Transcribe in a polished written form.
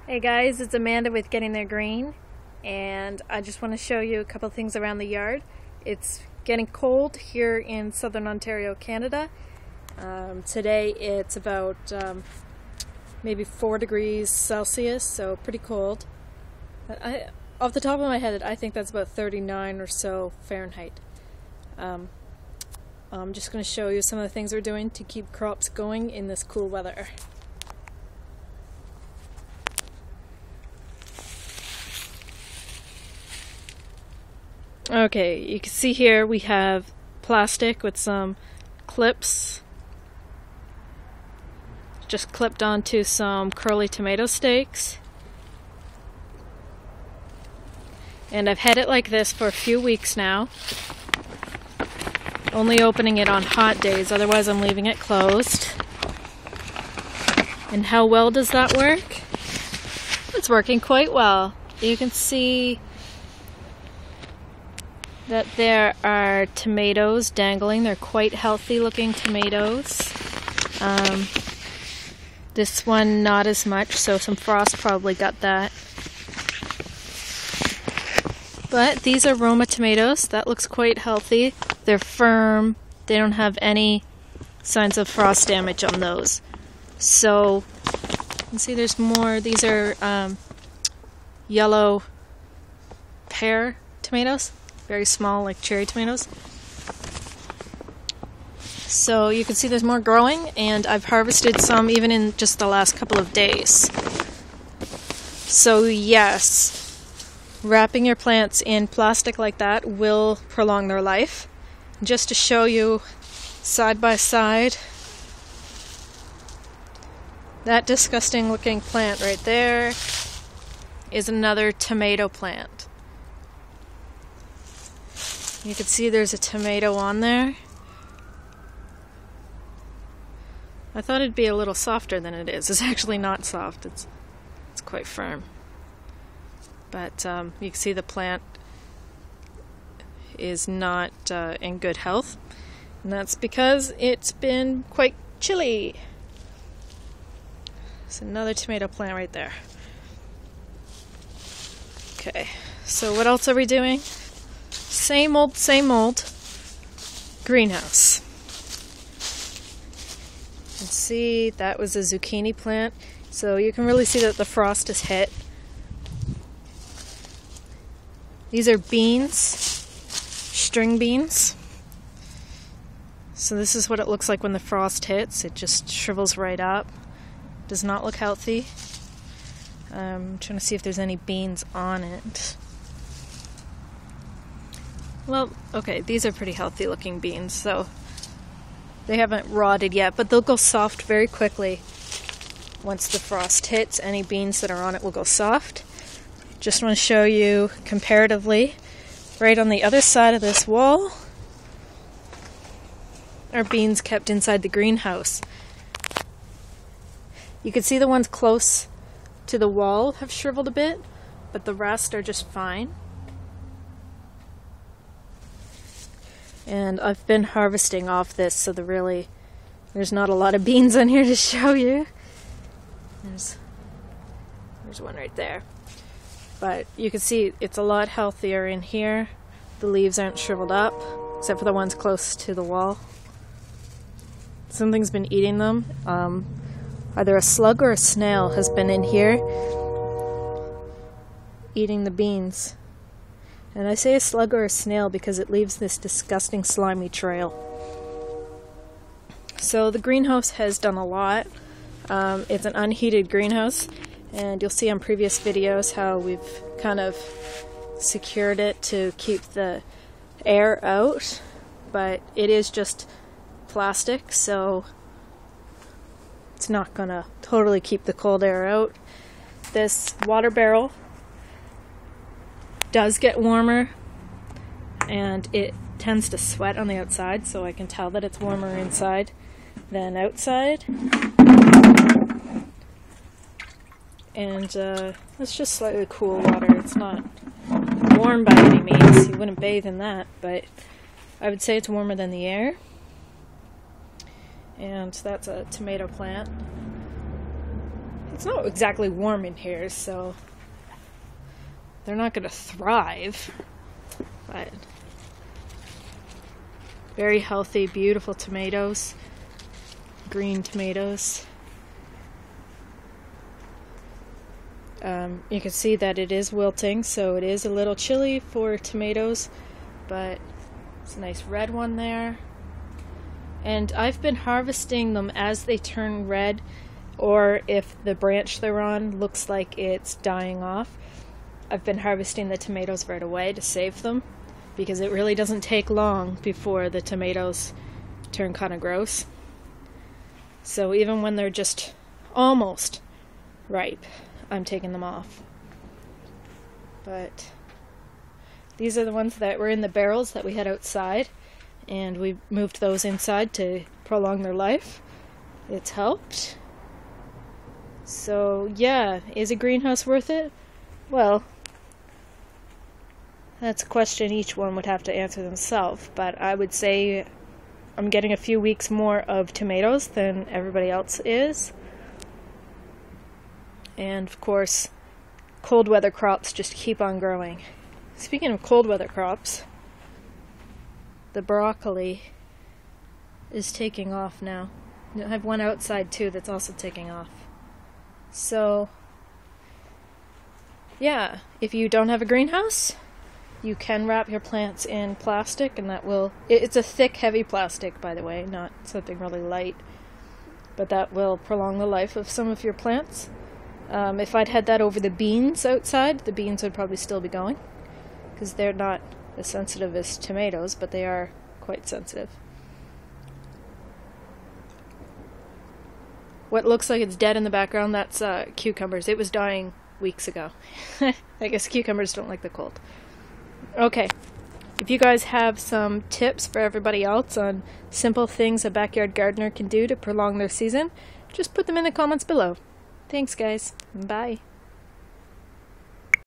Hey guys, it's Amanda with Getting There Green, and I just want to show you a couple things around the yard. It's getting cold here in southern Ontario, Canada. Today it's about maybe 4 degrees Celsius, so pretty cold. Off the top of my head, I think that's about 39 or so Fahrenheit. I'm just going to show you some of the things we're doing to keep crops going in this cool weather. Okay, you can see here we have plastic with some clips just clipped onto some curly tomato stakes. And I've had it like this for a few weeks now, only opening it on hot days, otherwise I'm leaving it closed. And how well does that work? It's working quite well. You can see that there are tomatoes dangling. They're quite healthy looking tomatoes. This one not as much, so some frost probably got that. But these are Roma tomatoes. That looks quite healthy. They're firm. They don't have any signs of frost damage on those. So you can see there's more. These are yellow pear tomatoes. Very small, like cherry tomatoes. So you can see there's more growing, and I've harvested some even in just the last couple of days. So yes, wrapping your plants in plastic like that will prolong their life. Just to show you side by side, that disgusting looking plant right there is another tomato plant. You can see there's a tomato on there. I thought it'd be a little softer than it is. It's actually not soft. It's quite firm. But you can see the plant is not in good health, and that's because it's been quite chilly. There's another tomato plant right there. Okay, so what else are we doing? Same old greenhouse. You can see that was a zucchini plant, so you can really see that the frost has hit. These are beans, string beans. So this is what it looks like when the frost hits. It just shrivels right up. Does not look healthy. I'm trying to see if there's any beans on it. Well, okay, these are pretty healthy looking beans, so they haven't rotted yet, but they'll go soft very quickly. Once the frost hits, any beans that are on it will go soft. Just want to show you comparatively, right on the other side of this wall are beans kept inside the greenhouse. You can see the ones close to the wall have shriveled a bit, but the rest are just fine. And I've been harvesting off this, so there's not a lot of beans on here to show you. There's one right there. But you can see it's a lot healthier in here. The leaves aren't shriveled up, except for the ones close to the wall. Something's been eating them. Either a slug or a snail has been in here eating the beans. And I say a slug or a snail because it leaves this disgusting slimy trail. So the greenhouse has done a lot. It's an unheated greenhouse, and you'll see on previous videos how we've kind of secured it to keep the air out, but it is just plastic, so it's not gonna totally keep the cold air out. This water barrel does get warmer, and it tends to sweat on the outside, so I can tell that it's warmer inside than outside. And it's just slightly cool water. It's not warm by any means. You wouldn't bathe in that, but I would say it's warmer than the air. And that's a tomato plant. it's not exactly warm in here, so they're not going to thrive. But very healthy, beautiful tomatoes, green tomatoes. You can see that it is wilting, so it is a little chilly for tomatoes, but it's a nice red one there. And I've been harvesting them as they turn red, or if the branch they're on looks like it's dying off. I've been harvesting the tomatoes right away to save them, because it really doesn't take long before the tomatoes turn kind of gross. So even when they're just almost ripe, I'm taking them off. But these are the ones that were in the barrels that we had outside, and we moved those inside to prolong their life. It's helped. So yeah, is a greenhouse worth it? Well, that's a question each one would have to answer themselves, but I would say I'm getting a few weeks more of tomatoes than everybody else is. And of course, cold weather crops just keep on growing. Speaking of cold weather crops, the broccoli is taking off now. I have one outside too that's also taking off. So yeah, if you don't have a greenhouse, you can wrap your plants in plastic, and that will, it's a thick, heavy plastic, by the way, not something really light, but that will prolong the life of some of your plants. If I'd had that over the beans outside, the beans would probably still be going, because they're not as sensitive as tomatoes, but they are quite sensitive. What looks like it's dead in the background, that's cucumbers. It was dying weeks ago. I guess cucumbers don't like the cold. Okay, if you guys have some tips for everybody else on simple things a backyard gardener can do to prolong their season, just put them in the comments below. Thanks, guys. Bye.